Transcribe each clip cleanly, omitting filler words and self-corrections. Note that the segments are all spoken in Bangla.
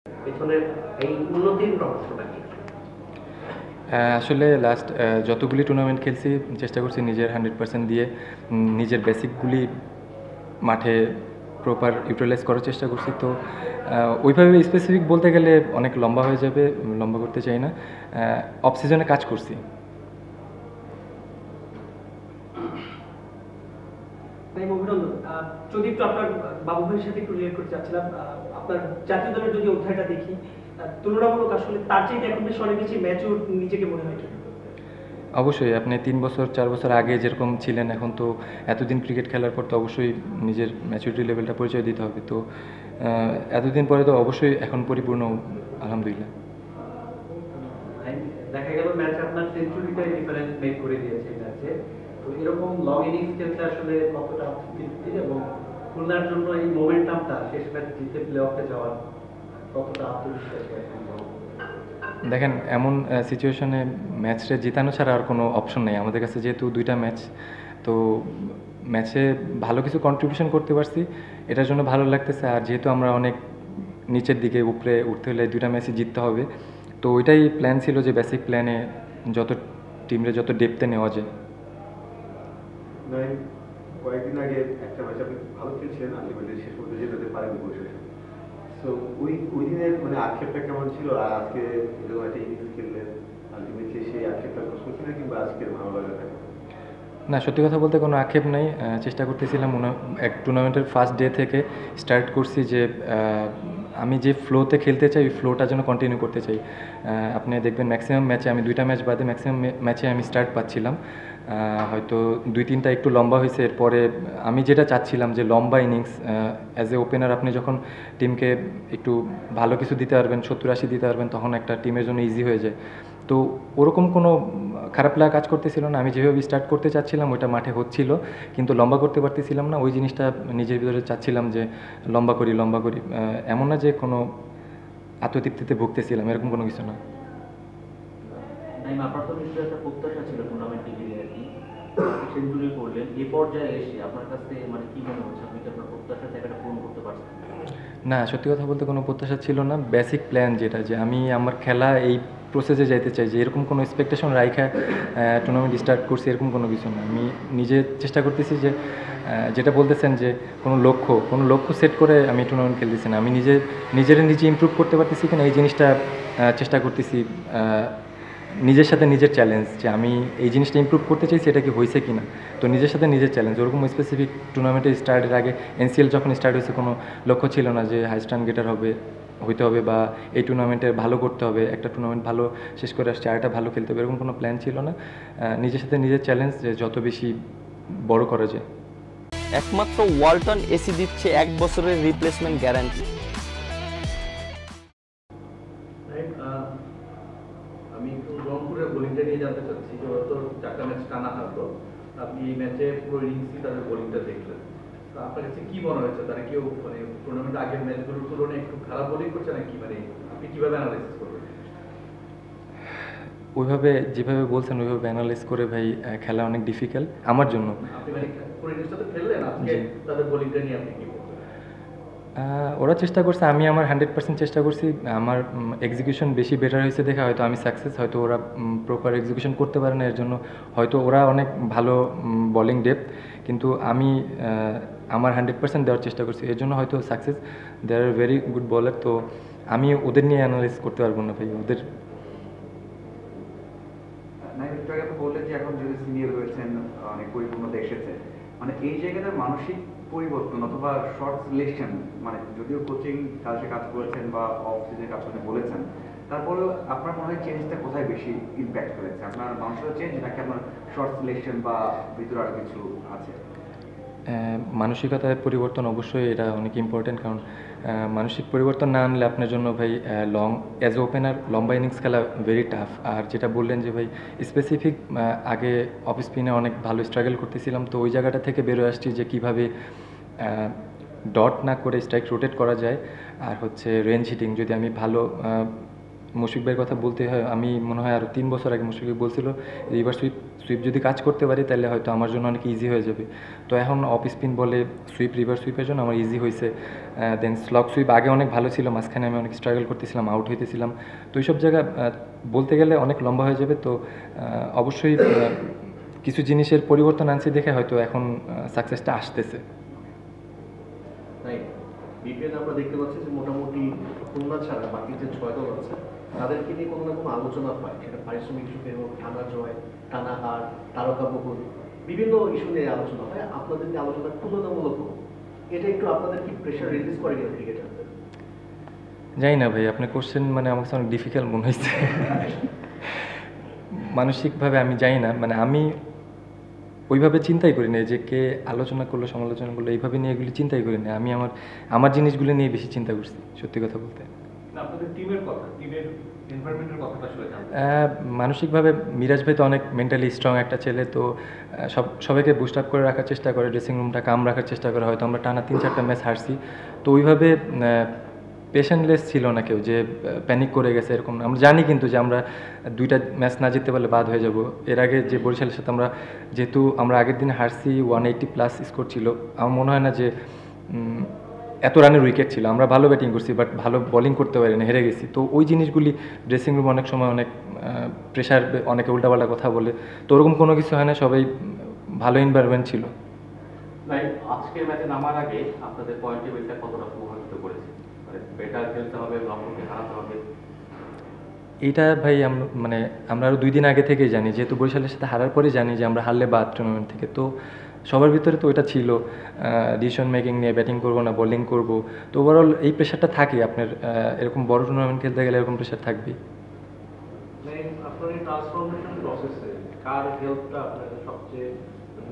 পেছনের এই উন্নতির রহস্যটা কি? আসলে লাস্ট যতগুলি টুর্নামেন্ট খেলছি চেষ্টা করছি নিজের 100% দিয়ে নিজের বেসিকগুলি মাঠে প্রপার ইউটিলাইজ করার চেষ্টা করছি। তো ওইভাবে স্পেসিফিক বলতে গেলে অনেক লম্বা হয়ে যাবে, লম্বা করতে চাই না। অফ সিজনে কাজ করছি। অভিনন্দন। যদি একটু আপনার বাবু ভাইয়ের সাথে একটু রিলেট করতে চাচ্ছিলাম, আপনার জাতীয় দলের যদি অধ্যায়টা দেখি, তুলনামূলক আসলে তার চাইতে এখন বেশ অনেক বেশি ম্যাচিউর নিজেকে মনে হয়। অবশ্যই আপনি 3 বছর 4 বছর আগে যেরকম ছিলেন, এখন তো এতদিন ক্রিকেট খেলার পর তো অবশ্যই নিজের ম্যাচুরিটি লেভেলটা পরিচয় দিতে হবে। তো এতদিন পরে তো অবশ্যই এখন পরিপূর্ণ, আলহামদুলিল্লাহ। দেখা গেল ম্যাচে আপনার সেঞ্চুরিটাই ডিফারেন্স মেক করে দিয়েছে ম্যাচে। তো এরকম লং ইনিংস খেলতে আসলে কতটা তৃপ্তি, এবং খুলনার জন্য এই মোমেন্টামটা শেষ ম্যাচ জিতে প্লে অফে যাওয়ার কতটা আত্মবিশ্বাসী এখন? দেখেন, এমন সিচুয়েশনে ম্যাচটা জিতানো ছাড়া আর কোনো অপশন নেই আমাদের কাছে, যেহেতু 2টা ম্যাচ। তো ম্যাচে ভালো কিছু কন্ট্রিবিউশন করতে পারছি, এটার জন্য ভালো লাগতেছে। আর যেহেতু আমরা অনেক নিচের দিকে, উপরে উঠতে হলে 2টা ম্যাচই জিততে হবে। তো ওইটাই প্ল্যান ছিল, যে বেসিক প্ল্যানে যত টিমরে যত ডেপথে নেওয়া যায়। কয়েকদিন আগে একটা ম্যাচ আপনি ভালো খেলছিলেন, আলটিমেটলি শেষ পর্যন্ত যেতে পারেন পরিশেষে। সো ওই দিনের মানে আক্ষেপটা কেমন ছিল, আর আজকে এরকম একটা ইনিংস খেললেন, আলটিমেটলি সেই আক্ষেপটা প্রশ্ন ছিল, কিংবা আজকের ভালো লাগাটা? না, সত্যি কথা বলতে কোনো আক্ষেপ নাই। চেষ্টা করতেছিলাম এক টুর্নামেন্টের ফার্স্ট ডে থেকে স্টার্ট করছি যে আমি যে ফ্লোতে খেলতে চাই ওই ফ্লোটা যেন কন্টিনিউ করতে চাই। আপনি দেখবেন ম্যাক্সিমাম ম্যাচে, আমি 2টা ম্যাচ বাদে ম্যাক্সিমাম ম্যাচে আমি স্টার্ট পাচ্ছিলাম। হয়তো 2-3টা একটু লম্বা হয়েছে। এরপরে আমি যেটা চাচ্ছিলাম যে লম্বা ইনিংস, অ্যাজ এ ওপেনার আপনি যখন টিমকে একটু ভালো কিছু দিতে পারবেন, 70-80 দিতে পারবেন, তখন একটা টিমের জন্য ইজি হয়ে যায়। তো ওরকম কোনো খারাপ লাগা কাজ করতেছিল না। আমি যেভাবে স্টার্ট করতে চাচ্ছিলাম ওইটা মাঠে হচ্ছিল, কিন্তু লম্বা করতে পারতেছিলাম না। ওই জিনিসটা নিজের ভিতরে চাচ্ছিলাম যে লম্বা করি লম্বা করি। এমন না যে কোনো আত্মতৃপ্তিতে ভুগতেছিলাম, এরকম কোনো কিছু না। আপনার তো নিশ্চয়ই একটা প্রত্যাশা ছিল টুর্নামেন্টে গিয়ে আর কি, সেঞ্চুরি করলেন, এ পর্যায়ে এসে আপনার কাছে মানে কি মনে হচ্ছে, আপনি কি আপনার প্রত্যাশার জায়গাটা পূরণ করতে পারছেন? না, সত্যি কথা বলতে কোনো প্রত্যাশা ছিল না। বেসিক প্ল্যান যেটা, যে আমি আমার খেলা এই প্রসেসে যাইতে চাই, যে এরকম কোনো এক্সপেকটেশন রাইখা টুর্নামেন্ট স্টার্ট করছি, এরকম কোনো কিছু না। আমি নিজে চেষ্টা করতেছি যে যেটা বলতেছেন যে কোনো লক্ষ্য সেট করে আমি টুর্নামেন্ট খেলতেছি না। আমি নিজে ইমপ্রুভ করতে পারতেছি কিনা এই জিনিসটা চেষ্টা করতেছি। নিজের সাথে নিজের চ্যালেঞ্জ, যে আমি এই জিনিসটা ইমপ্রুভ করতে চাইছি, এটা কি হয়েছে কিনা। তো নিজের সাথে নিজের চ্যালেঞ্জ, ওরকম স্পেসিফিক টুর্নামেন্টের স্টার্টের আগে এনসিএল যখন স্টার্ট হয়েছে কোনো লক্ষ্য ছিল না যে হাই স্টান গেটার হইতে হবে, বা এই টুর্নামেন্টে ভালো করতে হবে, একটা টুর্নামেন্ট ভালো শেষ করে আসছে আরেকটা ভালো খেলতে হবে, এরকম কোনো প্ল্যান ছিল না। নিজের সাথে নিজের চ্যালেঞ্জ, যে যত বেশি বড় করা যায়। একমাত্র ওয়ালটন এসি দিচ্ছে 1 বছরের রিপ্লেসমেন্ট গ্যারান্টি। আমি একটু রংপুরের বোলিংটা নিয়ে জানতে চাচ্ছি। তো 4টা ম্যাচ টানা হারলো, আপনি এই ম্যাচে পুরো ইনিংসই তাদের বোলিংটা দেখলেন। তো আপনার কাছে কি মনে হয়েছে, তারা কেউ মানে টুর্নামেন্ট আগের ম্যাচগুলোর তুলনায় একটু খারাপ বোলিং করছে নাকি, মানে আপনি কিভাবে অ্যানালাইসিস করবেন? ওইভাবে যেভাবে বলছেন ওইভাবে অ্যানালাইজ করে ভাই খেলা অনেক ডিফিকাল্ট আমার জন্য। আপনি মানে পুরো ইনিংসটা তো খেললেন, আজকে তাদের বোলিংটা নিয়ে আপনি কি বলবেন? ওরা চেষ্টা করছে, আমি আমার 100% চেষ্টা করছি। আমার এক্সিকিউশন বেশি বেটার হয়েছে দেখে হয়তো আমি সাকসেস, হয়তো ওরা প্রপার এক্সিকিউশন করতে পারে না, এর জন্য হয়তো ওরা অনেক ভালো বলিং ডেপথ, কিন্তু আমি আমার 100% দেওয়ার চেষ্টা করছি, এর জন্য হয়তো success. They are very good বলার। তো আমি ওদের নিয়ে অ্যানালাইজ করতে পারবো না ভাই, ওদের। একটু আগে তো বললেন যে এখন যদি সিনিয়র হয়েছেন, অনেক পরিপূর্ণতা এসেছে, মানে এই জায়গাতে মানসিক পরিবর্তন অথবা শর্ট সিলেকশন, মানে যদিও কোচিং কাজে কাজ করেছেন বা অফ সিজনে কাজ করতে বলেছেন, তারপরেও আপনার মনে হয় চেঞ্জটা কোথায় বেশি ইম্প্যাক্ট করেছে? আপনার মানসিক চেঞ্জ নাকি আপনার শর্ট সিলেকশন বা ভিতরে আরো কিছু আছে? মানসিকতার পরিবর্তন অবশ্যই, এটা অনেক ইম্পর্টেন্ট। কারণ মানসিক পরিবর্তন না আনলে আপনার জন্য ভাই অ্যাজ এ ওপেনার লম্বা ইনিংস খেলা ভেরি টাফ। আর যেটা বললেন যে ভাই স্পেসিফিক, আগে অফ স্পিনে অনেক ভালো স্ট্রাগল করতেছিলাম, তো ওই জায়গাটা থেকে বেরোয় আসছি যে কীভাবে ডট না করে স্ট্রাইক রোটেট করা যায়। আর হচ্ছে রেঞ্জ হিটিং, যদি আমি ভালো মুশফিক ভাইয়ের কথা বলতে হয়, আমি মনে হয় আরও 3 বছর আগে মুশফিক ভাই বলছিল রিভার্স সুইপ যদি কাজ করতে পারি তাহলে হয়তো আমার জন্য অনেক ইজি হয়ে যাবে। তো এখন অফ স্পিন বলে রিভার্স সুইপের জন্য আমার ইজি হয়েছে। দেন স্লগ সুইপ আগে অনেক ভালো ছিল, মাঝখানে আমি অনেক স্ট্রাগল করতেছিলাম, আউট হইতেছিলাম। তো এইসব জায়গা বলতে গেলে অনেক লম্বা হয়ে যাবে। তো অবশ্যই কিছু জিনিসের পরিবর্তন আনছি দেখে হয়তো এখন সাকসেসটা আসতেছে। তাই বিপিএল আমরা দেখতে পাচ্ছি যে মোটামুটি খুলনা ছাড়া বাকি যে 6 দল আছে তাদেরকে নিয়ে কোনো না কোনো আলোচনা হয়, সেটা পারিশ্রমিক ইস্যুতে হোক, টানা জয়, টানা হার, তারকা বহুল, বিভিন্ন ইস্যু নিয়ে আলোচনা হয়। আপনাদের নিয়ে আলোচনা তুলনামূলক হোক, এটা একটু আপনাদের কি প্রেশার রিলিজ করে কিনা ক্রিকেটারদের? জানি না ভাই, আপনার কোশ্চেন মানে আমার কাছে অনেক ডিফিকাল্ট মনে হয়েছে। মানসিকভাবে আমি জানি না, মানে আমি ওইভাবে চিন্তাই করি না যে কে আলোচনা করলো সমালোচনা করলো, এইভাবে নিয়ে এগুলি চিন্তাই করি না। আমি আমার জিনিসগুলো নিয়ে বেশি চিন্তা করছি সত্যি কথা বলতে। আপনাদের টিমের কথা, টিমের এনভায়রনমেন্টের কথাটা আসলে মানসিকভাবে মিরাজ ভাই তো অনেক মেন্টালি স্ট্রং একটা ছেলে। তো সবাইকে বুস্ট আপ করে রাখার চেষ্টা করে, ড্রেসিং রুমটা কাম রাখার চেষ্টা করে। হয়তো আমরা টানা 3-4টা ম্যাচ হারছি, তো ওইভাবে পেশেন্টলেস ছিল না কেউ যে প্যানিক করে গেছে এরকম না। আমরা জানি কিন্তু যে আমরা 2টা ম্যাচ না জিততে পারলে বাদ হয়ে যাব। এর আগে যে বরিশালের সাথে যেহেতু আমরা আগের দিনে হারছি, 180+ স্কোর ছিল। আমার মনে হয় না যে এত রানের উইকেট ছিল। আমরা ভালো ব্যাটিং করছি, বাট ভালো বোলিং করতে পারি না, হেরে গেছি। তো ওই জিনিসগুলি ড্রেসিং রুম অনেক সময় অনেক প্রেশার, অনেকে উল্টাপাল্টা কথা বলে। তো ওরকম কোনো কিছু হয় না, সবাই ভালো এনভায়রনমেন্ট ছিল। আজকের ম্যাচে নামার আগে আপনাদের পয়েন্ট টেবিলটা কতটা প্রভাবিত করেছে? মানে বেটার খেলতে হবে, লক্ষ্যকে হারাতে হবে। এইটা ভাই আমরা আরও 2 দিন আগে থেকেই জানি, যেহেতু বরিশালের সাথে হারার পরে জানি যে আমরা হারলে বাদ টুর্নামেন্ট থেকে। তো সবার ভিতরে তো ওইটা ছিল, ডিসিশন মেকিং নিয়ে ব্যাটিং করবো না বোলিং করব। তো ওভারঅল এই প্রেশারটা থাকে আপনার, এরকম বড় টুর্নামেন্ট খেলতে গেলে এরকম প্রেশার থাকবেই। আপনার এই ট্রান্সফরমেশন প্রসেসে কার হেল্পটা আপনার সবচেয়ে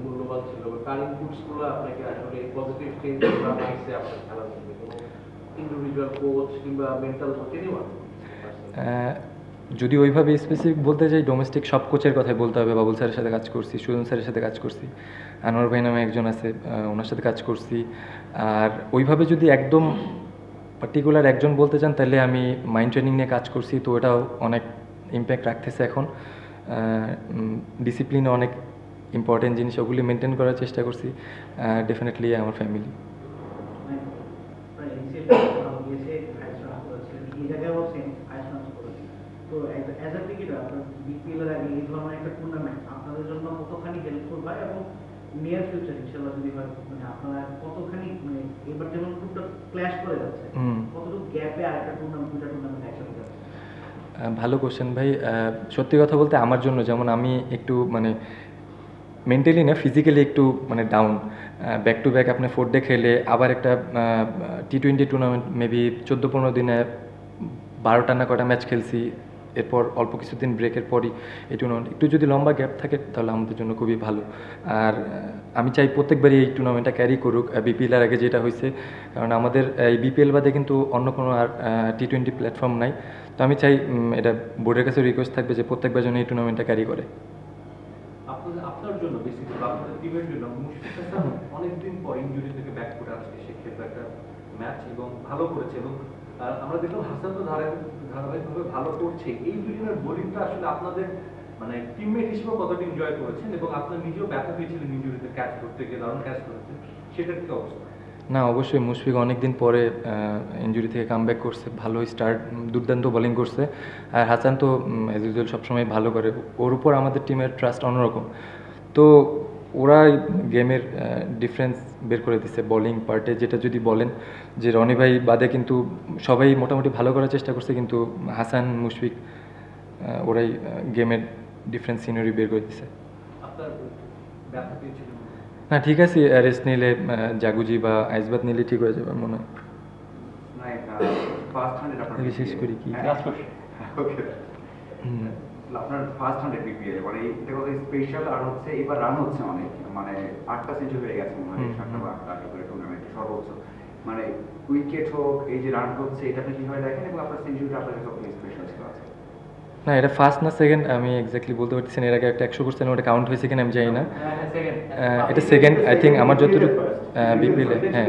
মূল্যবান ছিল, বা কার ইনপুটসগুলো আপনাকে আসলে পজিটিভ চেঞ্জ বা নাইসে আপনার খেলার মধ্যে কোনো ইন্ডিভিজুয়াল কোচ কিংবা মেন্টাল এনিওয়ান? যদি ওইভাবে স্পেসিফিক বলতে যাই, ডোমেস্টিক সব কোচের কথাই বলতে হবে। বাবুল স্যারের সাথে কাজ করছি, সুজন স্যারের সাথে কাজ করছি, আনোয়ার ভাই নামে একজন আছে, ওনার সাথে কাজ করছি। আর ওইভাবে যদি একদম পার্টিকুলার একজন বলতে চান, তাহলে আমি মাইন্ড ট্রেনিং নিয়ে কাজ করছি। তো ওটাও অনেক ইম্প্যাক্ট রাখতেছে এখন। ডিসিপ্লিনে অনেক ইম্পর্টেন্ট জিনিস, ওগুলি মেনটেন করার চেষ্টা করছি। ডেফিনেটলি আমার ফ্যামিলি। তো অ্যাজ আ ক্রিকেটার আপনার বিপিএল এর আগে এই ধরনের একটা টুর্নামেন্ট আপনাদের জন্য কতখানি হেল্পফুল হয়, এবং নিয়ার ফিউচার ইনশাআল্লাহ যদি হয়, মানে আপনারা কতখানি, মানে এবার যেমন টুকটা ক্ল্যাশ করে যাচ্ছে, কতটুকু গ্যাপে আরেকটা টুর্নামেন্ট, 2টা টুর্নামেন্ট একসাথে যাচ্ছে? ভালো কোশ্চেন ভাই। সত্যি কথা বলতে আমার জন্য যেমন আমি একটু মেন্টালি না ফিজিক্যালি একটু ডাউন। ব্যাক টু ব্যাক আপনি 4 ডে খেলে আবার একটা T20 টুর্নামেন্ট মেবি 14-15 দিনে 12টা না কয়টা ম্যাচ খেলছি। এরপর অল্প কিছুদিন ব্রেকের পরই এই টুর্নামেন্ট, একটু যদি লম্বা গ্যাপ থাকে তাহলে আমাদের জন্য খুবই ভালো। আর আমি চাই প্রত্যেকবারই এই টুর্নামেন্টটা ক্যারি করুক, বিপিএল এর আগে যেটা হয়েছে। কারণ আমাদের এই বিপিএল বাদে কিন্তু অন্য কোনো আর T20 প্ল্যাটফর্ম নাই। তো আমি চাই, এটা বোর্ডের কাছে রিকোয়েস্ট থাকবে যে প্রত্যেকবার যেন এই টুর্নামেন্টটা ক্যারি করে। আপনার জন্য বেসিক্যালি আপনাদের টিমের জন্য মুশফিক হাসান অনেকদিন পর ইনজুরি থেকে ব্যাক করে আসছে, সেক্ষেত্রে একটা ম্যাচ এবং ভালো করেছে। এবং আমরা দেখলাম হাসান তো ধারাবাহিকভাবে ভালো করছে। এই দুজনের বোলিংটা আসলে আপনাদের টিমমেট হিসেবে কতটা এনজয় করেছেন, এবং আপনার নিজেও ব্যথা পেয়েছিলেন ইনজুরিতে, ক্যাচ করতে গিয়ে দারুণ ক্যাচ করেছেন, সেটার কি অবস্থা? না, অবশ্যই মুশফিক অনেকদিন পরে ইনজুরি থেকে কামব্যাক করছে, ভালোই স্টার্ট, দুর্দান্ত বোলিং করছে। আর হাসান তো অ্যাজ ইউজুয়াল সবসময় ভালো করে, ওর উপর আমাদের টিমের ট্রাস্ট অন্যরকম। তো ওরা গেমের ডিফারেন্স বের করে দিচ্ছে বোলিং পার্টে। যেটা যদি বলেন যে রনি ভাই বাদে কিন্তু সবাই মোটামুটি ভালো করার চেষ্টা করছে, কিন্তু হাসান মুশফিক ওরাই গেমের ডিফারেন্স সিনারি বের করে দিচ্ছে। আপনার ব্যথা পেয়েছিলেন? না, ঠিক আছে, রেস্ট নিলে জাগুজি বা আইসবাদ নিলে ঠিক হয়ে যাবে মনে হয়। বিশেষ করে কি আপনার ফার্স্ট 100 বিপিএল, মানে এটা কত স্পেশাল। আর হচ্ছে এবার রান হচ্ছে অনেক, 8টা সেঞ্চুরি হয়ে গেছে মনে হয়, 7টা বা 8টা করে টুর্নামেন্টে সর্বোচ্চ। উইকেট হোক, এই যে রান হচ্ছে, এটা আপনি কিভাবে দেখেন, এবং আপনার সেঞ্চুরিটা আপনার কাছে কত স্পেশাল ছিল? না, এটা ফার্স্ট না সেকেন্ড আমি এক্স্যাক্টলি বলতে পারতেছি না। এর আগে একটা 100 করছিলাম, ওটা কাউন্ট হয়েছে কিনা আমি জানি না। এটা সেকেন্ড আই থিঙ্ক আমার যতটুকু বিপিএল। হ্যাঁ,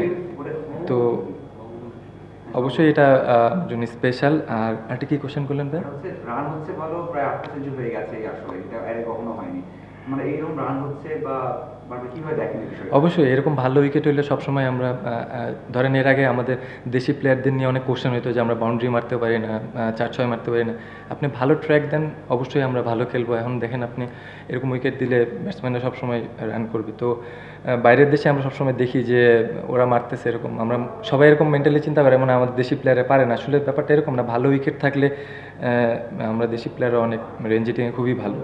তো অবশ্যই এটা জন্য স্পেশাল। আর একটা কি কোশ্চেন করলেন ভাই? রান হচ্ছে ভালো, প্রায় 8টা সেঞ্চুরি হয়ে গেছে আসলে, এটা এর কখনো হয়নি। মানে এইরকম রান হচ্ছে বা কিভাবে দেখেন এই বিষয়টা? অবশ্যই এরকম ভালো উইকেট হইলে সবসময় আমরা ধরেন এর আগে আমাদের দেশি প্লেয়ারদের নিয়ে অনেক কোশ্চেন হতো যে আমরা বাউন্ডারি মারতে পারি না, 4-6 মারতে পারি না। আপনি ভালো ট্র্যাক দেন, অবশ্যই আমরা ভালো খেলবো। এখন দেখেন আপনি এরকম উইকেট দিলে ব্যাটসম্যানরা সবসময় রান করবে। তো বাইরের দেশে আমরা সবসময় দেখি যে ওরা মারতেছে এরকম, আমরা সবাই এরকম মেন্টালি চিন্তা করে, মানে আমাদের দেশি প্লেয়ারে পারে না। আসলে ব্যাপারটা এরকম না, ভালো উইকেট থাকলে আমরা দেশি প্লেয়াররা অনেক রেঞ্জ হিটিংয়ে খুবই ভালো।